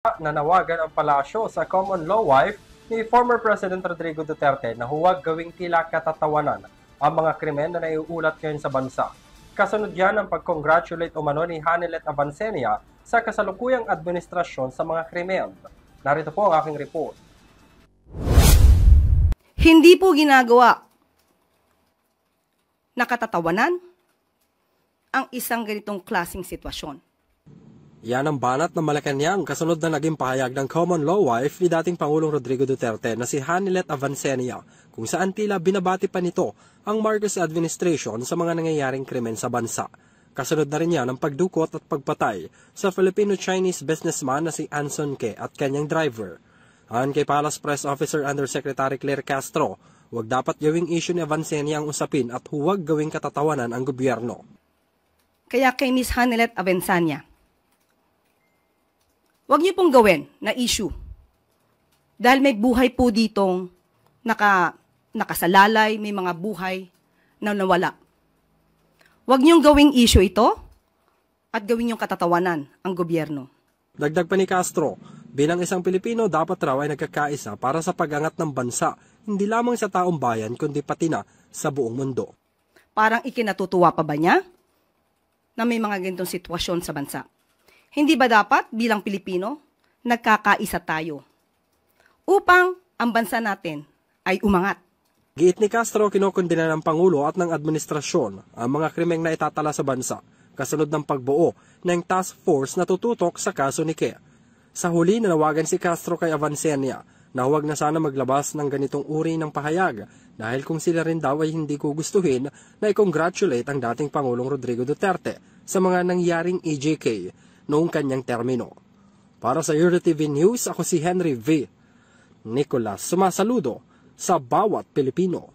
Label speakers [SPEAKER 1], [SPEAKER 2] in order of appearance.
[SPEAKER 1] Nanawagan ang palasyo sa common law wife ni former President Rodrigo Duterte na huwag gawing tila katatawanan ang mga krimen na naiulat ngayon sa bansa. Kasunod yan ang pag-congratulate umano ni Hanilet Avancenia sa kasalukuyang administrasyon sa mga krimen. Narito po ang aking report.
[SPEAKER 2] Hindi po ginagawa na katatawanan ang isang ganitong klaseng sitwasyon.
[SPEAKER 1] Yan ang banat ng Malacanang kasunod na naging pahayag ng common law wife ni dating Pangulong Rodrigo Duterte na si Hanilet Avancenia, kung saan tila binabati pa nito ang Marcos administration sa mga nangyayaring krimen sa bansa. Kasunod na rin yan ang pagdukot at pagpatay sa Filipino-Chinese businessman na si Anson Ke at kanyang driver. Ayon kay Palace Press Officer Undersecretary Claire Castro, huwag dapat gawing issue ni Avancenia ang usapin at huwag gawing katatawanan ang gobyerno.
[SPEAKER 2] Kaya kay Ms. Hanilet Avancenia, huwag niyo pong gawin na issue. Dahil may buhay po ditong nakasalalay, may mga buhay na nawala. Huwag niyong gawing issue ito at gawin niyong katatawanan ang gobyerno.
[SPEAKER 1] Dagdag pa ni Castro, bilang isang Pilipino dapat raw ay nagkakaisa para sa pag-angat ng bansa, hindi lamang sa taong bayan kundi pati na sa buong mundo.
[SPEAKER 2] Parang ikinatutuwa pa ba niya na may mga ganitong sitwasyon sa bansa? Hindi ba dapat bilang Pilipino, nagkakaisa tayo upang ang bansa natin ay umangat?
[SPEAKER 1] Giit ni Castro, kinokondena ng Pangulo at ng administrasyon ang mga krimeng na itatala sa bansa, kasunod ng pagbuo ng task force na tututok sa kaso ni Ke. Sa huli, nanawagan si Castro kay Avancenia na huwag na sana maglabas ng ganitong uri ng pahayag dahil kung sila rin daw ay hindi gugustuhin na i-congratulate ang dating Pangulong Rodrigo Duterte sa mga nangyaring EJK noong kanyang termino. Para sa EuroTV News, ako si Henry V. Nicolas, sumasaludo sa bawat Pilipino.